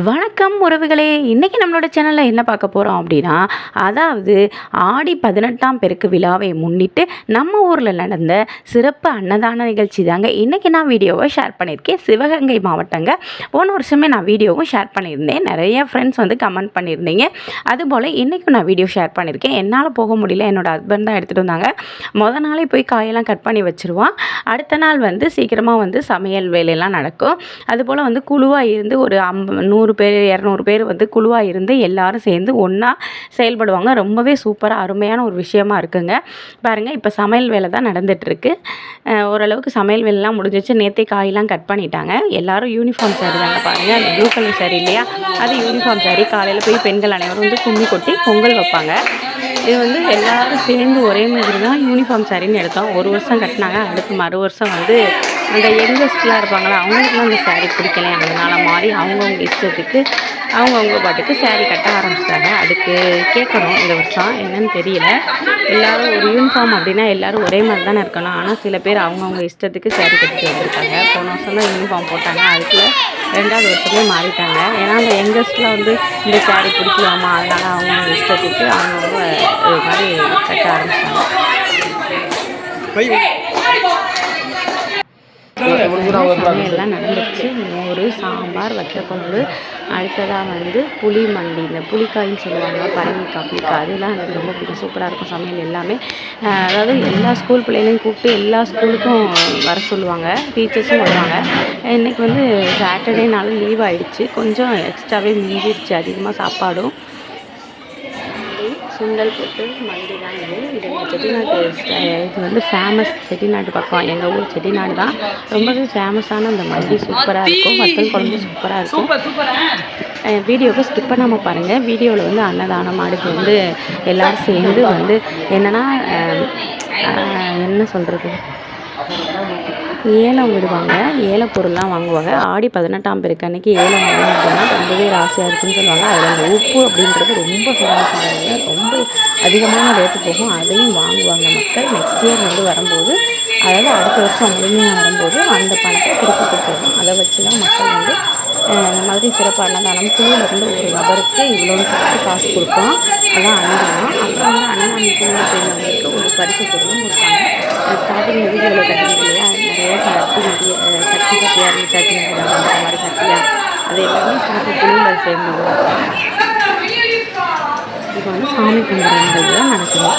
வணக்கம் உறவுகளே, இன்றைக்கி நம்மளோட சேனலில் என்ன பார்க்க போகிறோம் அப்படின்னா, அதாவது ஆடி 18ஆம் பெருக்கு விழாவை முன்னிட்டு நம்ம ஊரில் நடந்த சிறப்பு அன்னதான நிகழ்ச்சி தாங்க இன்றைக்கி நான் வீடியோவை ஷேர் பண்ணியிருக்கேன். சிவகங்கை மாவட்டங்க. போன வருஷமே நான் வீடியோவும் ஷேர் பண்ணியிருந்தேன். நிறைய ஃப்ரெண்ட்ஸ் வந்து கமெண்ட் பண்ணியிருந்தீங்க. அதுபோல் இன்றைக்கும் நான் வீடியோ ஷேர் பண்ணியிருக்கேன். என்னால் போக முடியல, என்னோடய ஹஸ்பண்ட் தான் எடுத்துகிட்டு வந்தாங்க. மொதல் நாளே போய் காயெல்லாம் கட் பண்ணி வச்சுருவான். அடுத்த நாள் வந்து சீக்கிரமாக வந்து சமையல் வேலையெல்லாம் நடக்கும். அதுபோல் வந்து குழுவாக இருந்து ஒரு 100 பேர் 200 பேர் வந்து குழுவாக இருந்து எல்லாரும் சேர்ந்து ஒன்றா செயல்படுவாங்க. ரொம்பவே சூப்பராக அருமையான ஒரு விஷயமா இருக்குங்க. பாருங்கள், இப்போ சமையல் வேலை தான் நடந்துகிட்ருக்கு. ஓரளவுக்கு சமையல் வேலைலாம் முடிஞ்சிச்சு. நேற்றே காயெல்லாம் கட் பண்ணிட்டாங்க. எல்லோரும் யூனிஃபார்ம் சாரி தாங்க. பாருங்கள், அந்த ப்ளூ கலர் சாரி இல்லையா, அது யூனிஃபார்ம் சாரி. காலையில் போய் பெண்கள் அனைவரும் வந்து கும்மி கொட்டி பொங்கல் வைப்பாங்க. இது வந்து எல்லோரும் சேர்ந்து ஒரே மாதிரி தான் யூனிஃபார்ம் சாரின்னு எடுத்தோம். ஒரு வருஷம் கட்டினாங்க. அடுத்து மறு வருஷம் வந்து அந்த யங்கஸ்ட்லாம் இருப்பாங்களா, அவங்களுக்குலாம் அந்த சாரீ பிடிக்கல. அதனால் மாறி அவங்கவுங்க இஷ்டத்துக்கு அவங்கவுங்க பாட்டுக்கு சாரீ கட்ட ஆரம்பிச்சிட்டாங்க. அதுக்கு கேட்கணும் இந்த வருஷம் என்னன்னு தெரியல. எல்லோரும் ஒரு யூனிஃபார்ம் அப்படின்னா எல்லோரும் ஒரே மாதிரி தானே இருக்கணும். ஆனால் சில பேர் அவங்கவுங்க இஷ்டத்துக்கு சாரீ கட்டிட்டு வந்திருக்காங்க. போன வருஷம் தான் யூனிஃபார்ம் போட்டாங்க. அதுக்குள்ள 2வது வருஷமே மாறிட்டாங்க. ஏன்னா அந்த யங்கஸ்ட்டில் வந்து இந்த சாரீ பிடிக்கலாமா, அதனால் அவங்கவுங்க இஷ்டத்துக்கு அவங்கவுங்க இது மாதிரி கட்ட ஆரம்பிச்சிட்டாங்க. சமையல்லாம் நடந்துருச்சு. மோர், சாம்பார், வத்தக்குழம்பு, அடுத்ததாக வந்து புளி மண்டி, இந்த புளிக்காயின்னு சொல்லுவாங்க, பரங்கிக்காய் புளிக்காய், அதெல்லாம் எனக்கு ரொம்ப பிடிக்கும். சூப்பராக இருக்கும் சமையல் எல்லாமே. அதாவது எல்லா ஸ்கூல் பிள்ளைகளையும் கூப்பிட்டு எல்லா ஸ்கூலுக்கும் வர சொல்லுவாங்க. டீச்சர்ஸும் வருவாங்க. இன்றைக்கி வந்து சாட்டர்டேனால லீவ் ஆகிடுச்சு. கொஞ்சம் எக்ஸ்ட்ராவே மிஞ்சிடுச்சு அதிகமாக சாப்பாடும். சுண்டல் போட்டு மண்டி தான் இது. எங்கள் செட்டிநாட்டு இது வந்து ஃபேமஸ். செட்டிநாட்டு பக்கம் எங்கள் ஊர் செட்டிநாடு தான். ரொம்பவே ஃபேமஸான அந்த மண்டி சூப்பராக இருக்கும். வத்தல் குழம்பு சூப்பராக இருக்கும். வீடியோவை ஸ்கிப் பண்ணாமல் பாருங்கள். வீடியோவில் வந்து அன்னதானம், அடுத்து வந்து எல்லோரும் சேர்ந்து வந்து என்னென்னா என்ன சொல்கிறது, ஏலம் விடுவாங்க. ஏலப்பொருள்லாம் வாங்குவாங்க. ஆடி 18ஆம் பெருக்கு அன்றைக்கி ஏலம் வாங்கணும் அப்படின்னா ரொம்பவே ராசியாக இருக்குன்னு சொல்லுவாங்க. அதில் அந்த உப்பு அப்படின்றது ரொம்ப ஃபேமஸானதுங்க. ரொம்ப அதிகமான ரேட்டு போகும். அதையும் வாங்குவாங்க மக்கள். நெக்ஸ்ட் இயர் வந்து வரும்போது, அதாவது அடுத்த வருஷம் முழுமையாக வரும்போது அந்த பணத்தை திருப்பி கொடுத்துருவோம். அதை வச்சு தான் மக்கள் வந்து இந்த மாதிரி சிறப்பு அன்னதானம் குழுவிலேருந்து ஒரு நபருக்கு இவ்வளோன்னு சொல்லிட்டு காசு கொடுப்போம். அதான் அன்னதானம். அப்புறம் வந்து அன்னதானம் குழுவில் சேர்ந்தவங்களுக்கு ஒரு பரிசு பொருளும் கொடுப்பாங்க. ஸ்டார்டிங் வீடியோவில் கட்டினது இல்லையா, நிறைய கட்டியாக ரீசார்ஜ் அந்த மாதிரி கட்டியாக அது எல்லாமே சாப்பிட்டு குழுவில் சேர்ந்துருவோம். இப்போ வந்து சாமி கும்பிட்றது தான் நடக்குது.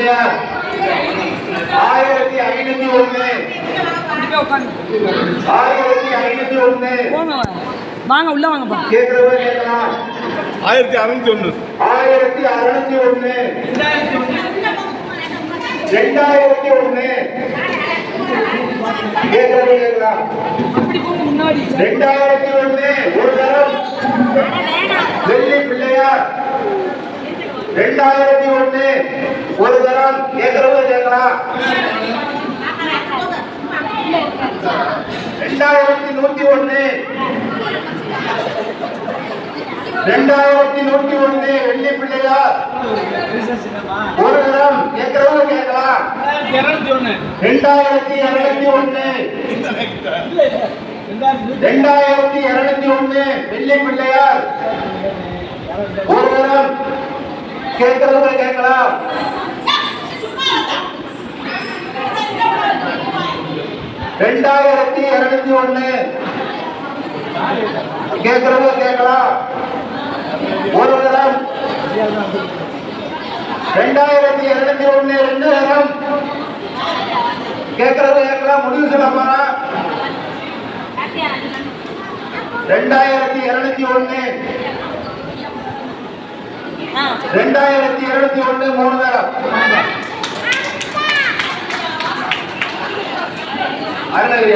பிள்ளையார் 1501 1501 வாங்க உள்ள வாங்கப்பா. கேட்கிறவங்க கேட்கலாம். 1601 1601 2001 கேட்கிறவங்க கேட்கலாம். 2001 ஒரு தரம் வெள்ளி பிள்ளையார் 2001 ஒரு தரம் கேட்கிறவங்க கேட்கலாம். 2101 2101 வெள்ளி பிள்ளையார் ஒரு தரம் கேட்கிறவங்க கேட்கலாம். 2201 2201 வெள்ளி பிள்ளையார் ஒரு தரம் கேட்கிறவங்க கேட்கலாம். 2201 கேட்கிறவங்க கேட்கலாம். ஒரு தரம் 2201 ரெண்டு தரம் கேட்கிறவங்க கேட்கலாம். முடிவு சொல்ல போறா. 2201 2201 மூணு தரம். அருணகிரி